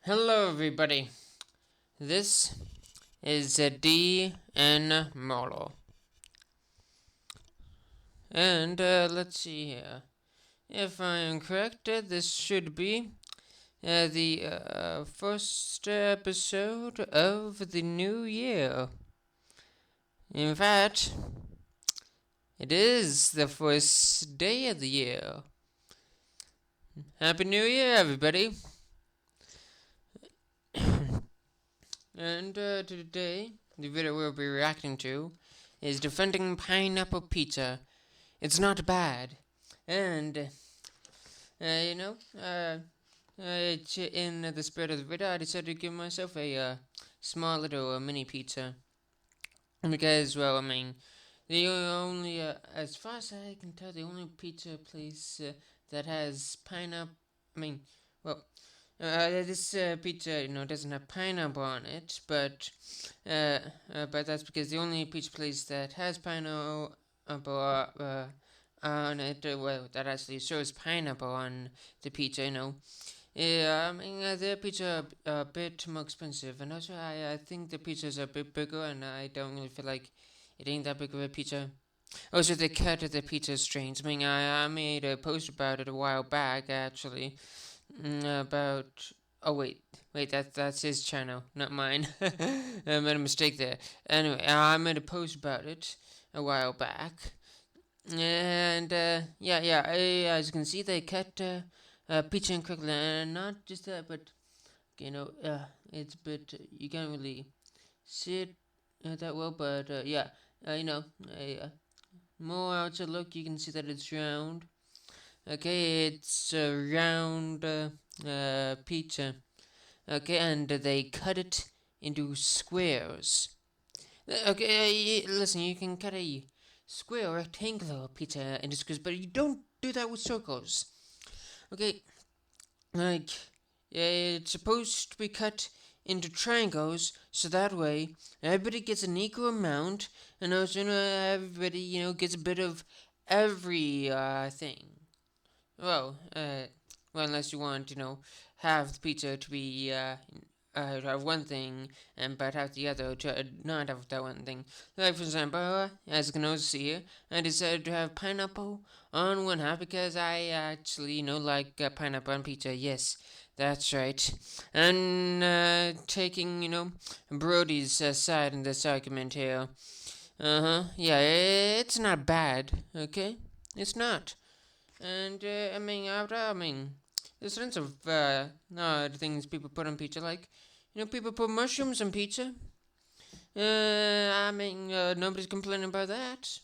Hello, everybody. This is D.N. Molo. And let's see here. If I am correct, this should be the first episode of the new year. In fact, it is the first day of the year. Happy New Year, everybody. And today, the video we'll be reacting to is Defending Pineapple Pizza. It's not bad. And, in the spirit of the video, I decided to give myself a small little mini pizza. Because, well, I mean, the only, as far as I can tell, the only pizza place that has pineapple, I mean, well, this pizza, doesn't have pineapple on it, but that's because the only pizza place that has pineapple on it, well, that actually shows pineapple on the pizza, Yeah, I mean, their pizza are a bit more expensive, and also I think the pizzas are a bit bigger, and I don't really feel like eating that big of a pizza. Also, the cut of the pizza is strange. I mean, I made a post about it a while back, actually, about. Oh wait, that's his channel, not mine. I made a mistake there. Anyway, I made a post about it a while back, and as you can see, they cut pizza incorrectly, and not just that, but it's a bit you can't really see it that well, but more outside look, you can see that it's round. Okay, it's a round pizza. Okay, and they cut it into squares. Okay, listen, you can cut a square rectangular pizza into squares, but you don't do that with circles. Okay, like it's supposed to be cut into triangles, so that way everybody gets an equal amount, and also everybody gets a bit of every thing. Well, unless you want have the pizza to be have one thing, and but have the other to not have that one thing. Like for example, as you can also see here, I decided to have pineapple on one half because I actually like pineapple on pizza. Yes, that's right. And taking Brody's side in this argument here. Yeah, it's not bad. Okay, it's not. And I mean, there's tons of things people put on pizza, like people put mushrooms on pizza. Nobody's complaining about that.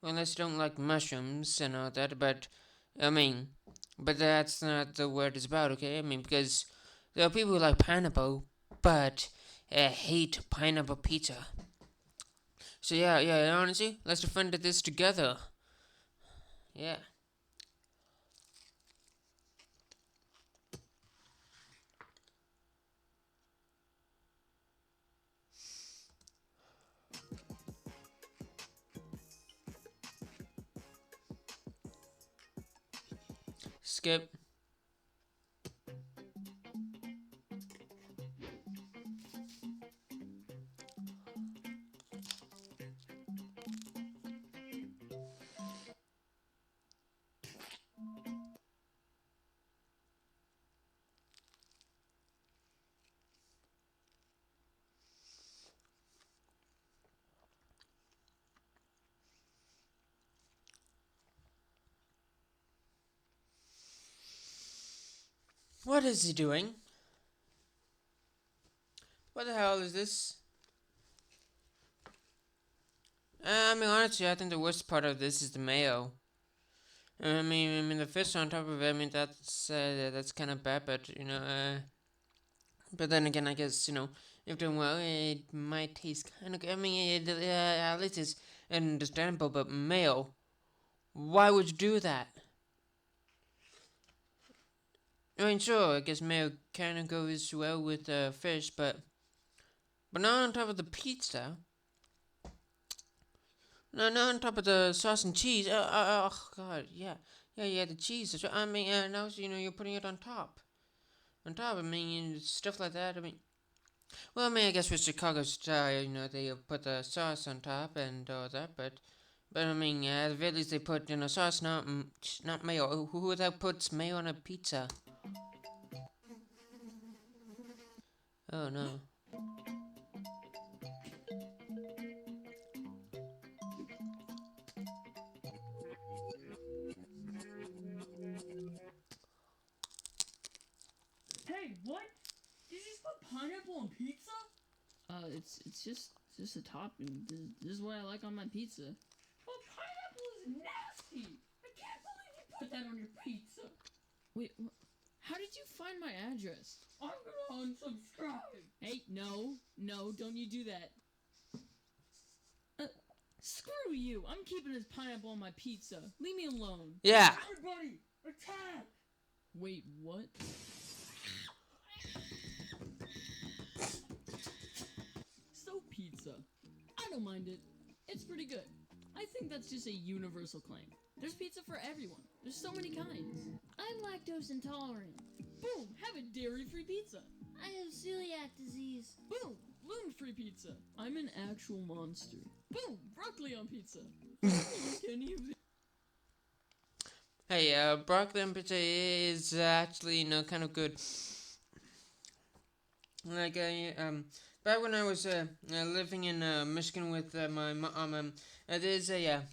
Well, unless you don't like mushrooms and all that, but I mean, but that's not the word it's about, okay? I mean, because there are people who like pineapple, but hate pineapple pizza. So yeah, honestly, let's defend this together. Yeah. Skip. What is he doing? What the hell is this? I mean, honestly, I think the worst part of this is the mayo. I mean, the fish on top of it. I mean, that's kind of bad, but but then again, I guess if doing well, it might taste kind of good. I mean, at least it's understandable. But mayo, why would you do that? I mean, sure, I guess mayo kind of goes well with fish, but not on top of the pizza. No, not on top of the sauce and cheese. Oh God, yeah, the cheese. I mean, and also, you're putting it on top. on top. I mean, stuff like that. I mean, well, I mean, I guess with Chicago style, you know, they put the sauce on top and all that, but I mean, at the very least they put, you know, sauce, not mayo. Who that puts mayo on a pizza? Oh no. Hey, what? Did you just put pineapple on pizza? It's just a topping. This is what I like on my pizza. Well, pineapple is nasty. I can't believe you put that on your pizza. Wait, how did you find my address? I'm gonna unsubscribe. Hey, no, don't you do that. Screw you. I'm keeping this pineapple on my pizza. Leave me alone. Yeah. Everybody, attack! Wait, what? So pizza. I don't mind it. It's pretty good. I think that's just a universal claim. There's pizza for everyone. There's so many kinds. I'm lactose intolerant. Boom, have a dairy-free pizza. I have celiac disease. Boom, gluten-free pizza. I'm an actual monster. Boom, broccoli on pizza. Can you? Hey, broccoli on pizza is actually, you know, kind of good. Like, back when I was living in Michigan with my mom, there's a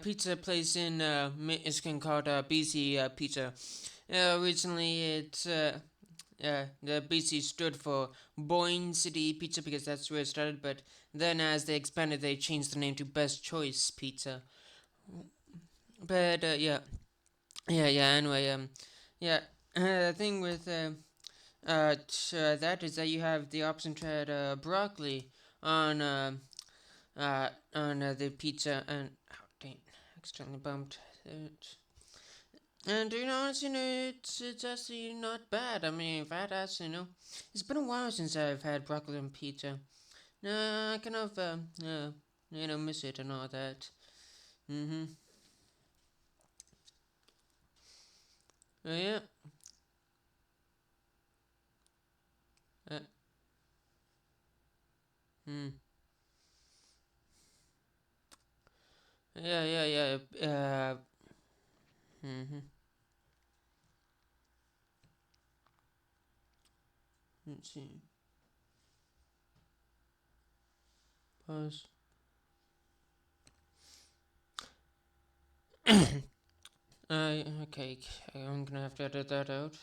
pizza place in Michigan called BC Pizza. Originally, the BC stood for Boyne City Pizza because that's where it started, but then as they expanded, they changed the name to Best Choice Pizza. But anyway, the thing with that is that you have the option to add broccoli on the pizza, and oh dang, accidentally bumped it. And you know, it's actually not bad. I mean, if I'd actually, you know, it's been a while since I've had broccoli on pizza. No, I kind of you know, miss it and all that. Mm-hmm. Yeah. Uh, hmm. Yeah. Mm-hmm. Let's see. Pause. Okay. I'm gonna have to edit that out.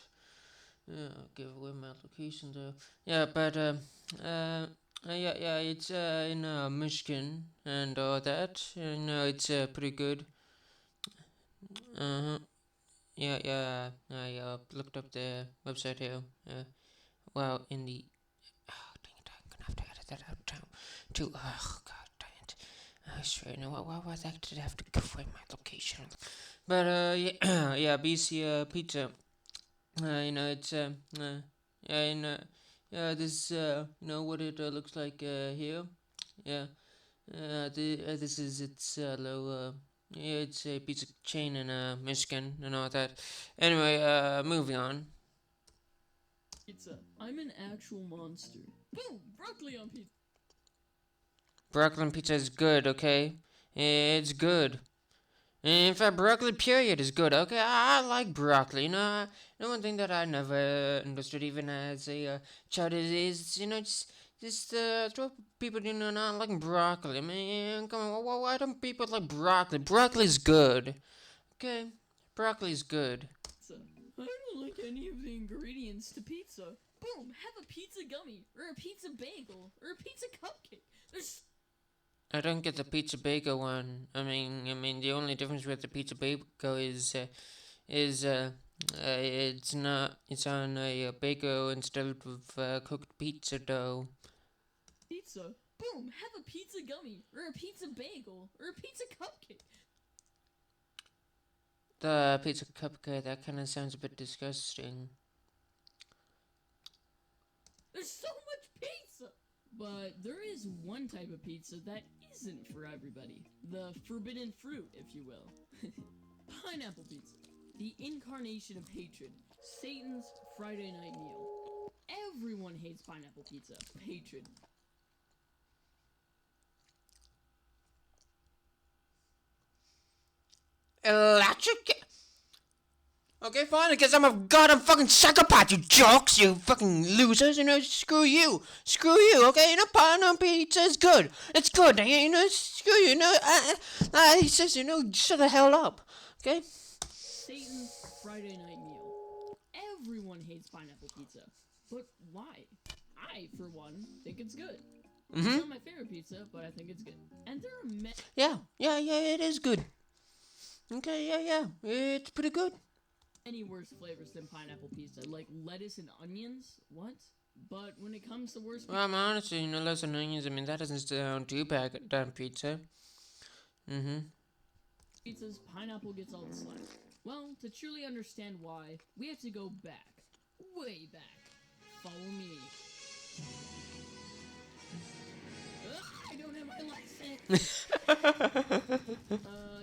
Yeah, I'll give away my location though. Yeah, but it's in Michigan and all that. You know, it's pretty good. Uh huh. Yeah. I looked up the website here. Well, in the dang it, I'm gonna have to edit that out too. Oh god, dang it. I swear, you know what? Why was I did have to give away my location? But yeah, BC Pizza. You know, it's yeah, and this you know what it looks like here. Yeah, this is its low. Yeah, it's a pizza chain in Michigan and all that. Anyway, moving on. Pizza. I'm an actual monster. Boom, broccoli on pizza. Broccoli pizza is good. Okay, it's good. In fact, broccoli period is good. Okay, I like broccoli. One thing that I never understood even as a child is you know just throw people you know not liking broccoli. I mean, come on, why don't people like broccoli? Broccoli's good. Okay, broccoli's good. I don't like any of the ingredients to pizza. Boom, have a pizza gummy, or a pizza bagel, or a pizza cupcake. There's I don't get the pizza bagel one. I mean, the only difference with the pizza bagel is it's not it's on a bagel instead of cooked pizza dough. pizza. Boom, have a pizza gummy, or a pizza bagel, or a pizza cupcake. The pizza cupcake, that kind of sounds a bit disgusting. There's so much pizza! But there is one type of pizza that isn't for everybody. The forbidden fruit, if you will. Pineapple pizza. The incarnation of hatred. Satan's Friday night meal. Everyone hates pineapple pizza. Hatred. Electric. Okay, fine, because I'm a goddamn fucking psychopath, you jocks, you fucking losers, screw you, okay, pineapple pizza is good, it's good, screw you, he says, shut the hell up, okay? Satan's Friday night meal. Everyone hates pineapple pizza, but why? I, for one, think it's good. It's not my favorite pizza, but I think it's good. And there are many... Yeah, it is good. Okay, yeah, it's pretty good. Any worse flavors than pineapple pizza, like lettuce and onions. What? But when it comes to worse, well, I'm honestly, lettuce and onions. I mean, that doesn't sound too bad on pizza. Pizzas, pineapple gets all the slack. Well, to truly understand why, we have to go back, way back. Follow me. I don't have my license.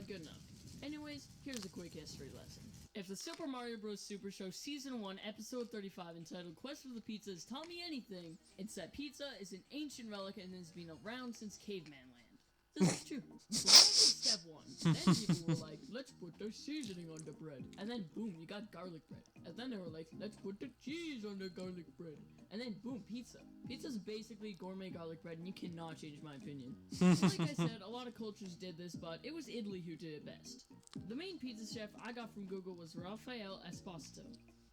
Good enough. Anyways, here's a quick history lesson. If the Super Mario Bros. Super Show Season 1, Episode 35, entitled Quest for the Pizza has taught me anything, it's that pizza is an ancient relic and has been around since caveman land. This is true. So that was step 1. Then people were like, let's put the seasoning on the bread. And then boom, you got garlic bread. And then they were like, let's put the cheese on the garlic bread. And then boom, pizza. Pizza's basically gourmet garlic bread, and you cannot change my opinion. Like I said, a lot of cultures did this, but it was Italy who did it best. The main pizza chef I got from Google was Raffaele Esposito.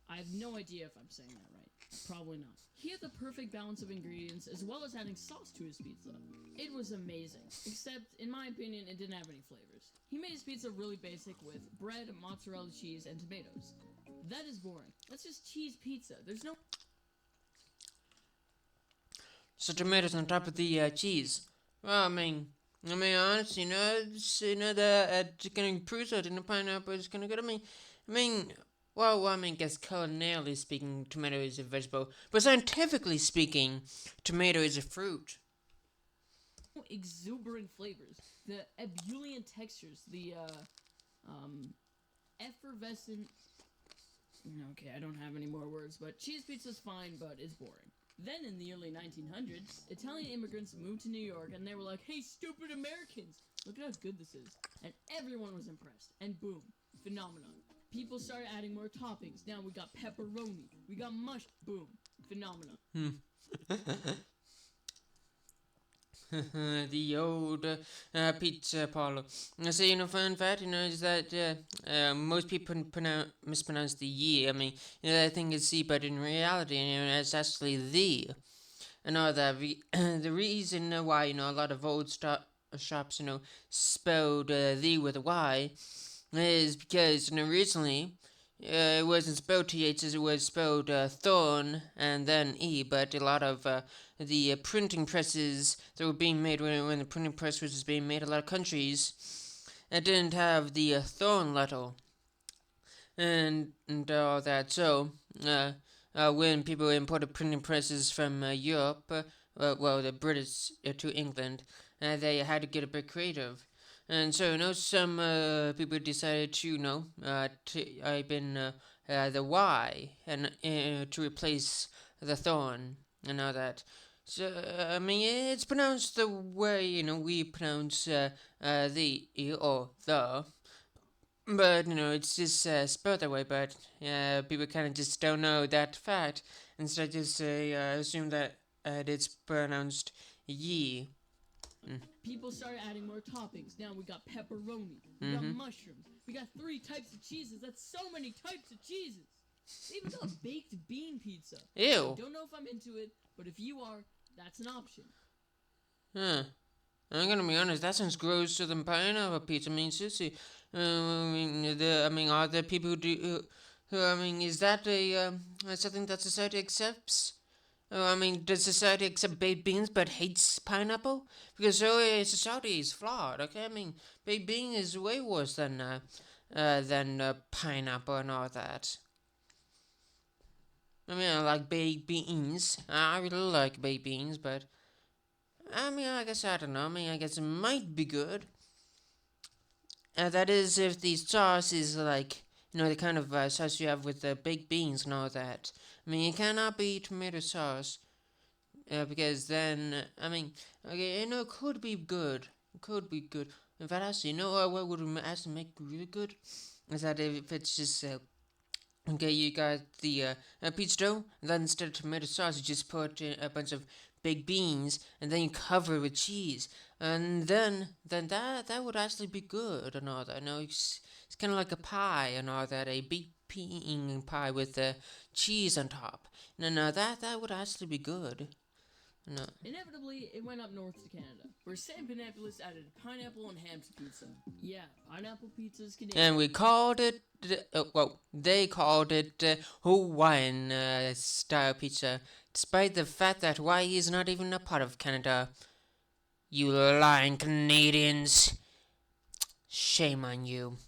I have no idea if I'm saying that right. Probably not. He had the perfect balance of ingredients as well as adding sauce to his pizza. It was amazing, except in my opinion it didn't have any flavors. He made his pizza really basic with bread, mozzarella cheese, and tomatoes. That is boring. That's just cheese pizza. There's no... So tomatoes on top of the cheese. Well, I mean, honestly, the chicken prosciutto and the pineapple is kind of good. I guess culinarily speaking, tomato is a vegetable, but scientifically speaking, tomato is a fruit. Exuberant flavors, the ebullient textures, the effervescent... Okay, I don't have any more words, but cheese pizza's fine, but it's boring. Then in the early 1900s, Italian immigrants moved to New York and they were like, hey, stupid Americans, look at how good this is. And everyone was impressed. And boom, phenomenon. People started adding more toppings. Now we got pepperoni, we got mush, boom, phenomenon. The old pizza parlor. So, fun fact, is that most people mispronounce the ye. I mean, I think it's the, but in reality, it's actually the. And all that. The reason why, a lot of old shops, spelled the with a Y is because, originally, it wasn't spelled TH, it was spelled thorn and then E, but a lot of the printing presses that were being made when the printing press was being made, a lot of countries didn't have the thorn letter and all that. So, when people imported printing presses from Europe, the British to England, they had to get a bit creative. And so, some people decided to, type in the Y and to replace the thorn and all that. So, it's pronounced the way, we pronounce the or the. But, it's just spelled that way, but people kind of just don't know that fact. Instead, just assume that it's pronounced ye. People started adding more toppings. Now we got pepperoni, we got mushrooms, we got 3 types of cheeses. That's so many types of cheeses. They even got baked bean pizza. Ew. I don't know if I'm into it, but if you are, that's an option. Huh. I'm gonna be honest, that sounds grosser than pineapple pizza. Sissy. Are there people who is that something that society accepts? Does society accept baked beans but hates pineapple? Because society is flawed, okay? Baked bean is way worse than pineapple and all that. I like baked beans. I really like baked beans, but I guess I don't know. I guess it might be good. That is, if the sauce is like the kind of sauce you have with the baked beans and all that. I mean, you cannot be tomato sauce because then, I mean, okay, it could be good. It could be good. In fact, actually, what would actually make really good is that if it's just okay, you got the pizza dough, and then instead of tomato sauce, you just put in a bunch of baked beans, and then you cover it with cheese, and then that would actually be good and all that. It's kind of like a pie and all that, a baked bean pie with cheese on top. No, that would actually be good. No. Inevitably, it went up north to Canada, where Sam Panapolis added pineapple and ham to pizza. Yeah, pineapple pizza's Canadian. And we called it, they called it Hawaiian style pizza, despite the fact that Hawaii is not even a part of Canada. You lying Canadians. Shame on you.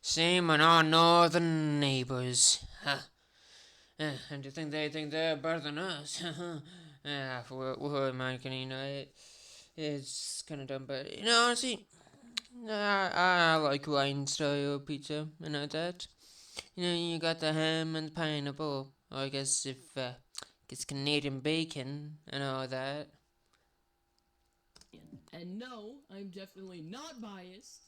Shame on our northern neighbors. Huh. And you think they think they're better than us? We're American, it's kind of dumb, but honestly, I like Hawaiian style pizza and all that. You got the ham and the pineapple, or I guess if it's Canadian bacon and all that. And no, I'm definitely not biased.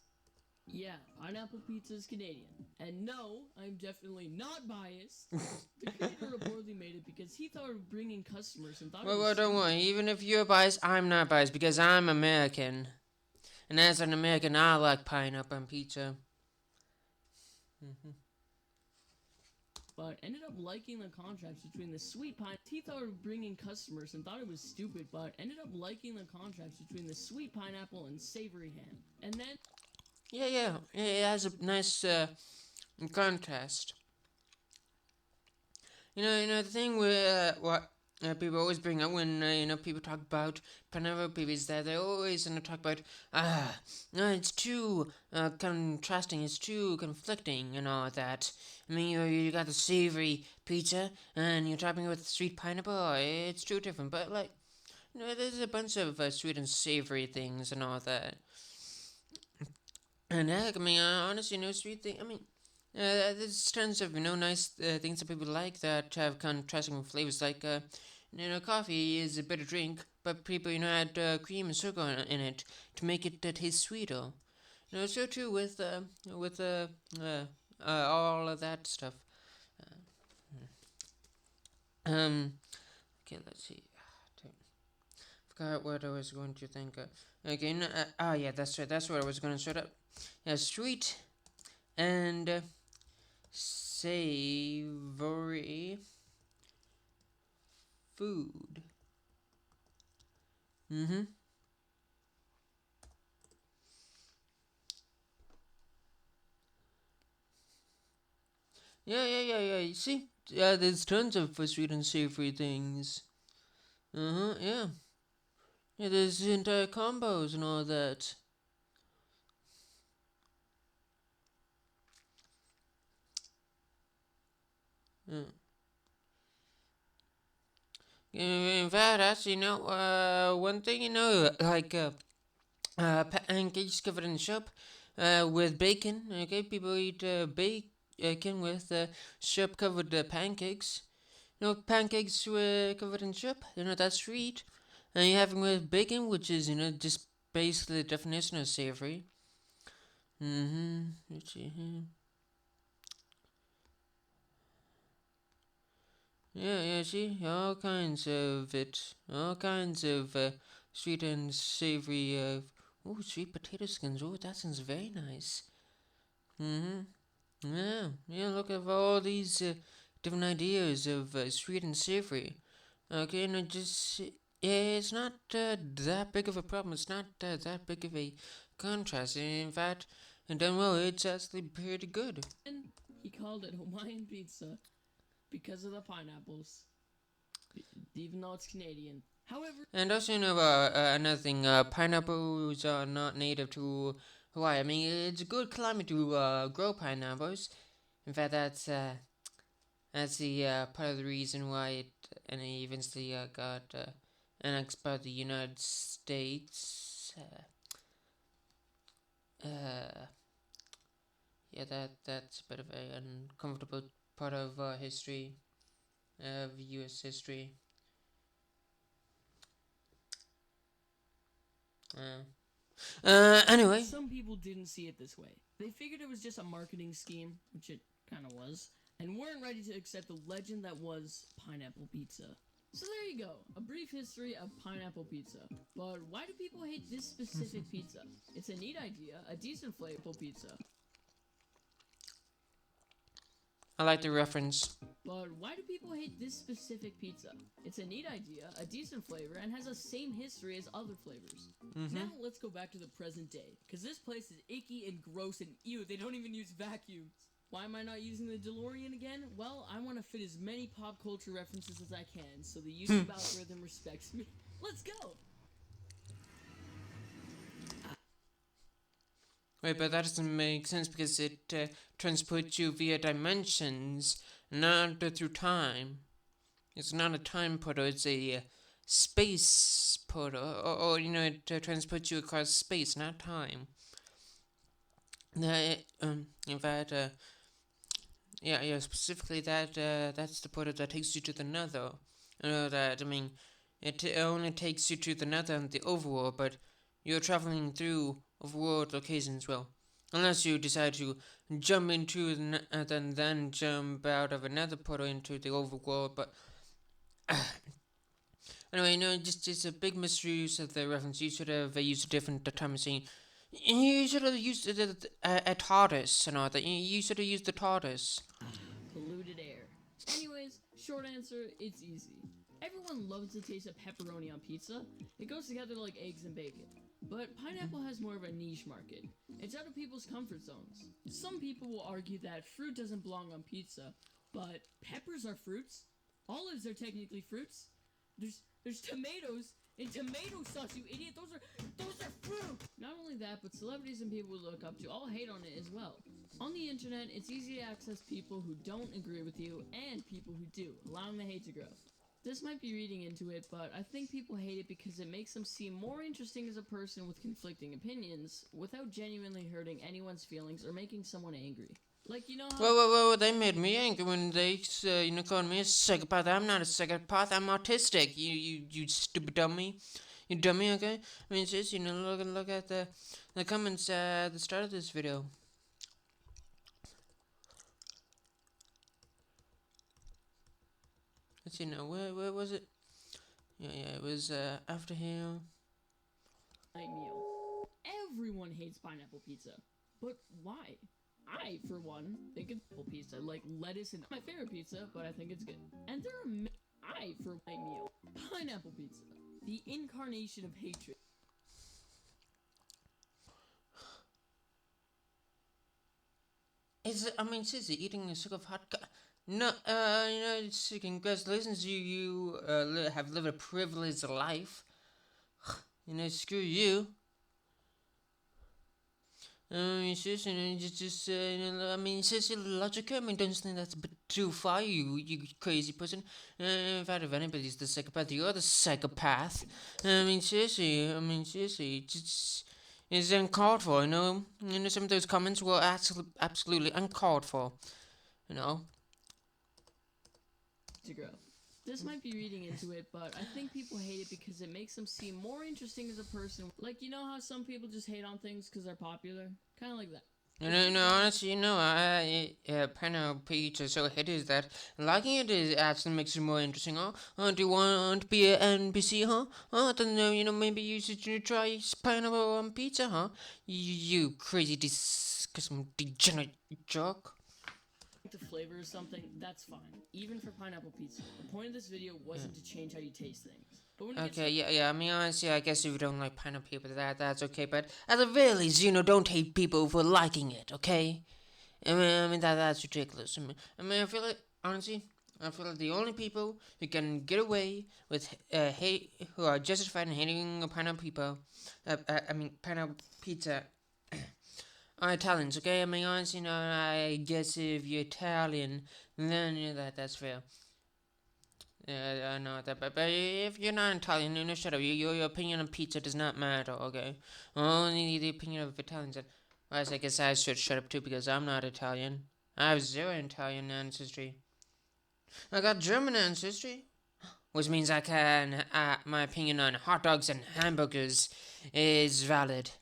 Yeah, pineapple pizza's Canadian. And no, I'm definitely not biased. The creator reportedly made it because he thought of bringing customers and thought it was Well, don't worry. Even if you're biased, I'm not biased because I'm American. And as an American, I like pineapple on pizza. But ended up liking the contrast between the sweet pine. He thought of bringing customers and thought it was stupid, but ended up liking the contrast between the sweet pineapple and savory ham. And then Yeah, it has a nice contrast. The thing with what people always bring up when people talk about pineapple is that they always talk about no, it's too contrasting, it's too conflicting and all that. I mean, you got the savory pizza and you're topping it with sweet pineapple. It's too different, but like there's a bunch of sweet and savory things and all that. And heck, I mean, honestly, no sweet thing. I mean, there's tons of nice things that people like that have contrasting flavors. Like coffee is a bitter drink, but people add cream and sugar in it to make it taste sweeter. So too with all of that stuff. Okay, let's see. Forgot what I was going to think. Okay, yeah, that's right. That's what I was going to start up. Yeah, sweet and savory food. Mm-hmm. Yeah. You see, there's tons of sweet and savory things. Uh-huh, yeah. Yeah, there's entire combos and all that. Yeah. In fact, actually, one thing, like pancakes covered in syrup with bacon. Okay, people eat bacon with syrup covered pancakes. Pancakes covered in syrup. That's sweet. And you have it with bacon, which is just basically the definition of savory. Let's see here. Yeah. See, all kinds of it. All kinds of sweet and savory. Sweet potato skins. Oh, that sounds very nice. Yeah. Look at all these different ideas of sweet and savory. Okay, and it's not that big of a problem. It's not that big of a contrast. In fact, and done well, it's actually pretty good. and he called it Hawaiian pizza because of the pineapples, even though it's Canadian. However, And also, another thing, pineapples are not native to Hawaii. I mean, it's a good climate to grow pineapples. In fact, that's the part of the reason why it and it eventually got annexed by the United States. Uh, yeah, that's a bit of a uncomfortable part of history, of U.S. history. Anyway. Some people didn't see it this way. They figured it was just a marketing scheme, which it kind of was, and weren't ready to accept the legend that was pineapple pizza. So there you go, a brief history of pineapple pizza. But why do people hate this specific pizza? It's a neat idea, a decent flavorful pizza. I like the reference. But why do people hate this specific pizza? It's a neat idea, a decent flavor, and has the same history as other flavors. Now let's go back to the present day, because this place is icky and gross and ew, they don't even use vacuums. Why am I not using the DeLorean again? Well, I want to fit as many pop culture references as I can, so the YouTube algorithm respects me. Let's go! Wait, but that doesn't make sense because it transports you via dimensions, not through time. It's not a time portal, it's a space portal. Or it transports you across space, not time. In fact, yeah, specifically that's the portal that takes you to the nether. It only takes you to the nether and the overworld, but you're traveling through overworld locations, well, unless you decide to jump into then jump out of another portal into the overworld. But anyway, just a big misuse of the reference. You should have used a different time machine. You should have used a TARDIS and all that. You should have used the TARDIS. Polluted air. Anyways, short answer, it's easy. Everyone loves the taste of pepperoni on pizza. It goes together like eggs and bacon. But pineapple has more of a niche market. It's out of people's comfort zones. Some people will argue that fruit doesn't belong on pizza, but peppers are fruits. Olives are technically fruits. There's tomatoes in tomato sauce, you idiot. Those are fruit. Not only that, but celebrities and people we look up to all hate on it as well. On the internet, it's easy to access people who don't agree with you and people who do, allowing the hate to grow. This might be reading into it, but I think people hate it because it makes them seem more interesting as a person with conflicting opinions without genuinely hurting anyone's feelings or making someone angry. Like, you know how... Well, they made me angry when they, called me a psychopath. I'm not a psychopath, I'm autistic. You stupid dummy. You dummy, okay? I mean, just, look at the comments at the start of this video. Let's see now, where was it? Yeah, it was, after him. Night meal. Everyone hates pineapple pizza. But why? I, for one, think it's apple pizza, like lettuce and my favorite pizza, but I think it's good. And there are I, for my meal, pineapple pizza, the incarnation of hatred. Seriously, eating a sort of hot no, congratulations, you have lived a privileged life. Screw you. Seriously, logical. Don't you think that's a bit too far, you crazy person? In fact, if anybody's the psychopath, you're the psychopath. Seriously, it's uncalled for, some of those comments were absolutely uncalled for, To grow. This might be reading into it, but I think people hate it because it makes them seem more interesting as a person. Like, you know how some people just hate on things because they're popular? Kind of like that. Honestly, pineapple pizza so hideous that liking it is actually makes it more interesting, huh? Do you want to be an NPC, huh? Then, maybe you should try pineapple on pizza, huh? You crazy, disgusting, degenerate jerk. The flavor or something, that's fine. Even for pineapple pizza. The point of this video wasn't to change how you taste things. But when Okay, yeah. Honestly, I guess if you don't like pineapple, that's okay. But at the very least, don't hate people for liking it, okay? That's ridiculous. I feel like, honestly, the only people who can get away with hate, who are justified in hating pineapple pizza, are Italians, okay? Honestly, I guess if you're Italian, then that's fair. I know that, but if you're not Italian, shut up. Your opinion on pizza does not matter, okay? Only the opinion of Italians. Well, I guess I should shut up too because I'm not Italian. I have zero Italian ancestry. I got German ancestry, which means I can. My opinion on hot dogs and hamburgers is valid,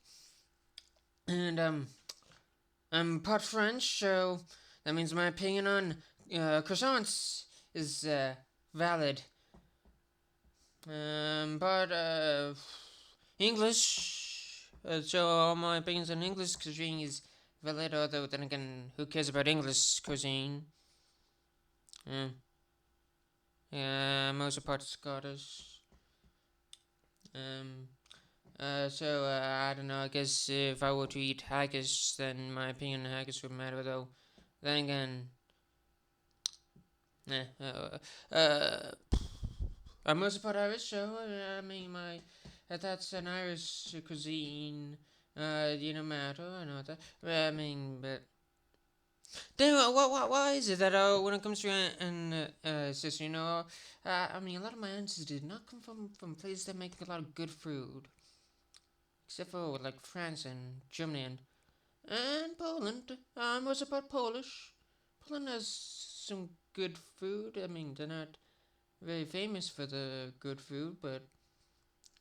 and I'm part French, so that means my opinion on croissants is valid. But English, so all my opinions on English cuisine is valid. Although then again, who cares about English cuisine? Most part Scottish. Um, so I don't know. I guess if I were to eat haggis, then my opinion on haggis would matter. Though, then again, I'm most part Irish, so I mean that's an Irish cuisine. Matter. I know that. I mean, but then why is it that when it comes to sister, I mean, a lot of my ancestors did not come from places that make a lot of good food, except for like France and Germany and Poland. I'm also part Polish. Poland has some good food. I mean, they're not very famous for the good food, but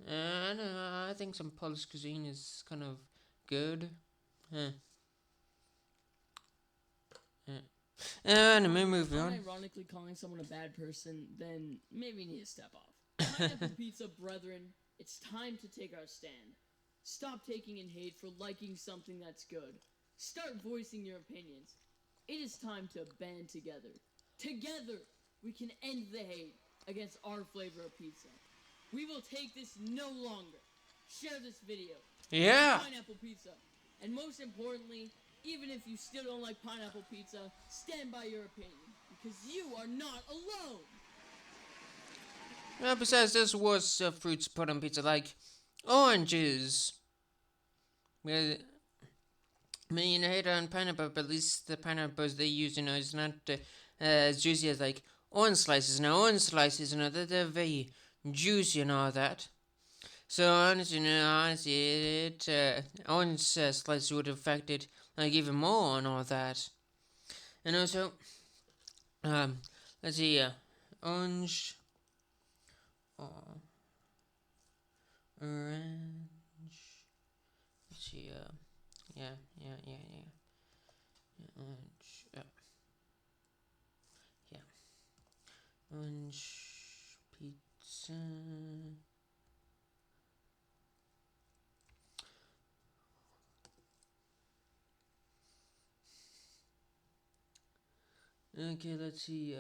I don't know, I think some Polish cuisine is kind of good. Huh. Yeah. Anyway, moving on. Unironically calling someone a bad person, then maybe need to step off. Pineapple Pizza brethren, it's time to take our stand. Stop taking in hate for liking something that's good. Start voicing your opinions. It is time to band together. Together, we can end the hate against our flavor of pizza. We will take this no longer. Share this video. Yeah. Pineapple Pizza. And most importantly, even if you still don't like pineapple pizza, stand by your opinion, because you are not alone! Besides, there's worse fruits put on pizza, like oranges. Well, I mean, I hate on pineapple, but at least the pineapples they use, is not as juicy as like orange slices. Now, orange slices, they're very juicy and all that. So honestly, orange slices would affect it like even more and all that. And also, let's see, orange, orange. Let's see, yeah, orange, yeah, orange pizza. Okay, let's see,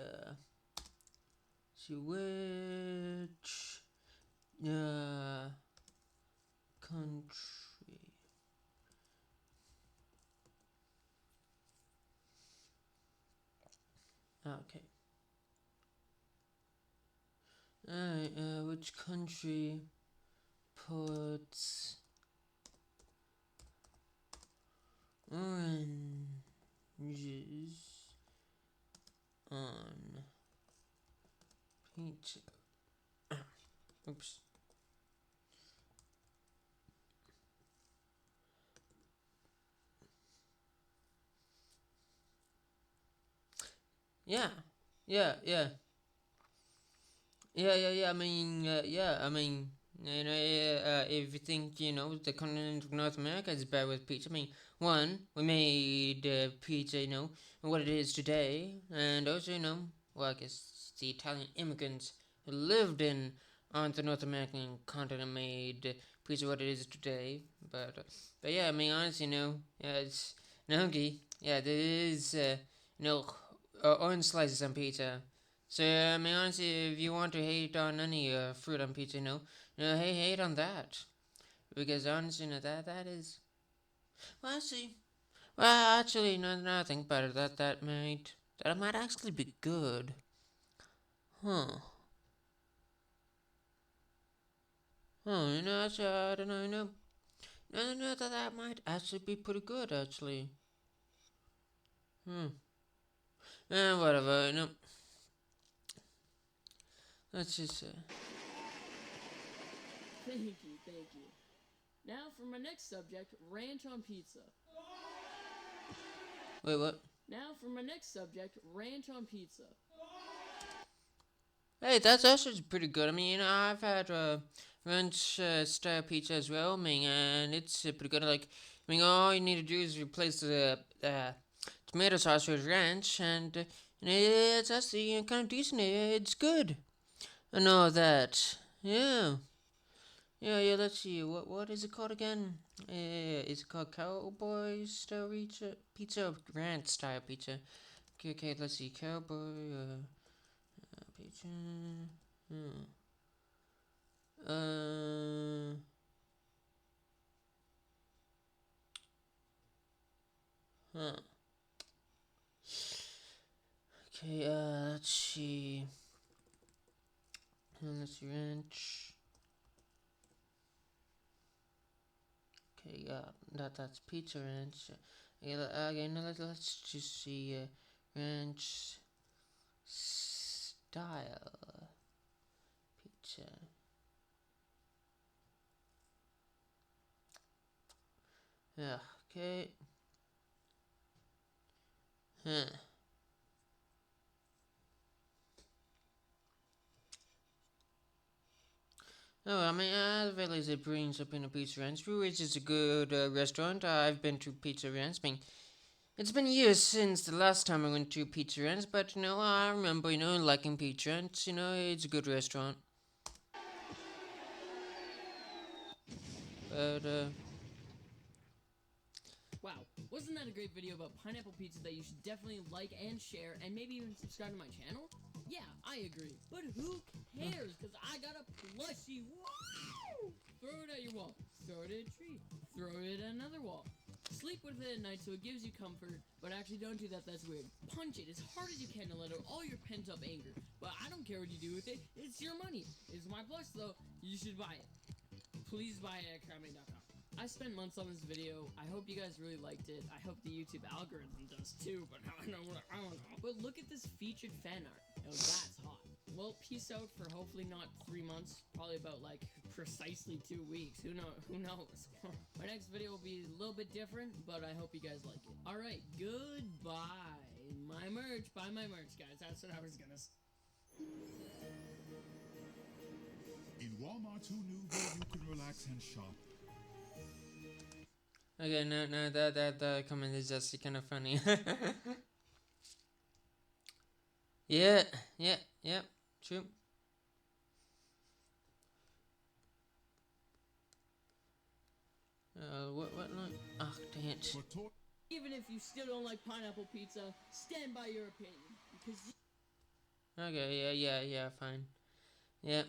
which, country. Okay. Which country puts oranges on pizza? Oops. Yeah, yeah, yeah. Yeah. I mean, if you think, the continent of North America is bad with pizza, I mean, one, we made pizza, what it is today, and also, well, I guess the Italian immigrants who lived on the North American continent made pizza what it is today. But yeah, I mean, honestly, yeah, it's okay. Yeah, there is, orange slices on pizza. So I mean, honestly, if you want to hate on any fruit on pizza, hey, hate on that because honestly, that is actually, no, think about it. That might actually be good, huh? Oh, actually, I don't know, no, that might actually be pretty good, actually. Hmm. Whatever, Let's just. Thank you. Now for my next subject, ranch on pizza. Wait, what? Now for my next subject, ranch on pizza. Hey, that's actually pretty good. I mean, I've had ranch style pizza as well. I mean, and it's pretty good. Like, I mean, all you need to do is replace the tomato sauce with ranch, and it's actually kind of decent. It's good. And all that. Yeah. Yeah. Let's see. What is it called again? Is it called Cowboy style pizza or ranch style pizza? Okay. Let's see. Cowboy pizza. Hmm. Uh, huh. Okay, let's see. Let's see, ranch. Okay, that's pizza ranch. Okay, now let's just see ranch style pizza. Yeah, okay. Huh. Oh, I mean, as well as it brings up in a Pizza Ranch, which is a good restaurant. I've been to Pizza Ranch. I mean, it's been years since the last time I went to Pizza Ranch, but I remember, liking Pizza Ranch. It's a good restaurant. But Wow, wasn't that a great video about pineapple pizza that you should definitely like and share and maybe even subscribe to my channel? Yeah, I agree. But who cares? Because I got a plushie. Wow! Throw it at your wall. Throw it at a tree. Throw it at another wall. Sleep with it at night so it gives you comfort, but actually don't do that, that's weird. Punch it as hard as you can to let out all your pent up anger. But I don't care what you do with it, it's your money. It's my plush though, you should buy it. Please buy it at crowdmate.com. I spent months on this video. I hope you guys really liked it. I hope the YouTube algorithm does too, but I don't know. But look at this featured fan art. Oh, that's hot. Well, peace out for hopefully not 3 months. Probably about like precisely 2 weeks. Who knows? My next video will be a little bit different, but I hope you guys like it. Alright, goodbye. My merch. Buy my merch, guys. That's what I was gonna say. In Walmart Who Knew Where you can relax and shop. okay, no, that comment is just kind of funny. yeah, true. What line? Ah, dang it. For toy Even if you still don't like pineapple pizza, stand by your opinion. Because Okay, yeah, fine. Yep.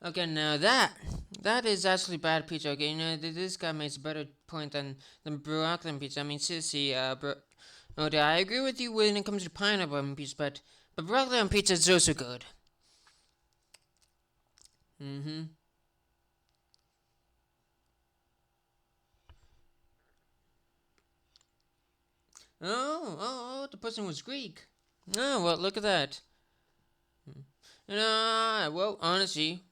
Okay, now that is actually bad pizza. Okay, this guy makes a better point than broccoli pizza. I mean, seriously, okay, I agree with you when it comes to pineapple on pizza, but broccoli on pizza is also good. Mm-hmm. The person was Greek. Oh, well, look at that. Well, honestly,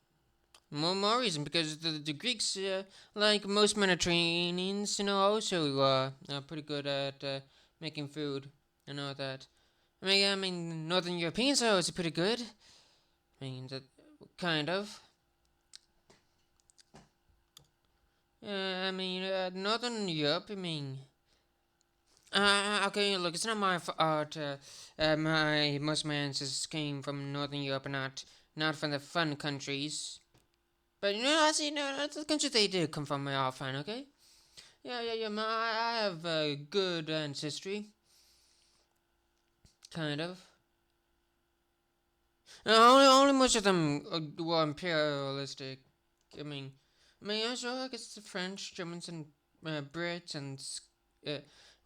more reason because the Greeks, like most Mediterraneans, also are pretty good at making food and all that. I mean, Northern Europeans are also pretty good. I mean, that kind of. Northern Europe. Okay, look, it's not my fault. Most of my ancestors came from Northern Europe, and not from the fun countries. But I see, the countries they did come from are all fine. Okay. Yeah. I have a good ancestry, kind of. Only most of them were imperialistic. I mean, yeah, sure. I guess the French, Germans, and Brits and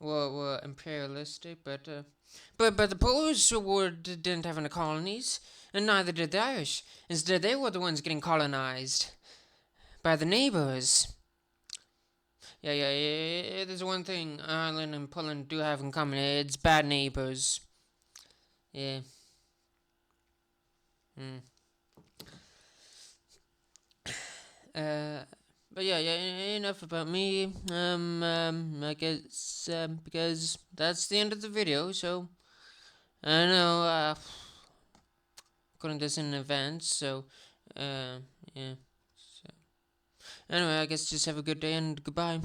were imperialistic, but the Polish didn't have any colonies, and neither did the Irish. Instead, they were the ones getting colonized by the neighbors. Yeah. There's one thing Ireland and Poland do have in common. It's bad neighbors. Yeah. Hmm. But yeah, enough about me. I guess because that's the end of the video. So I know recording this in advance. So yeah. So anyway, I guess just have a good day and goodbye.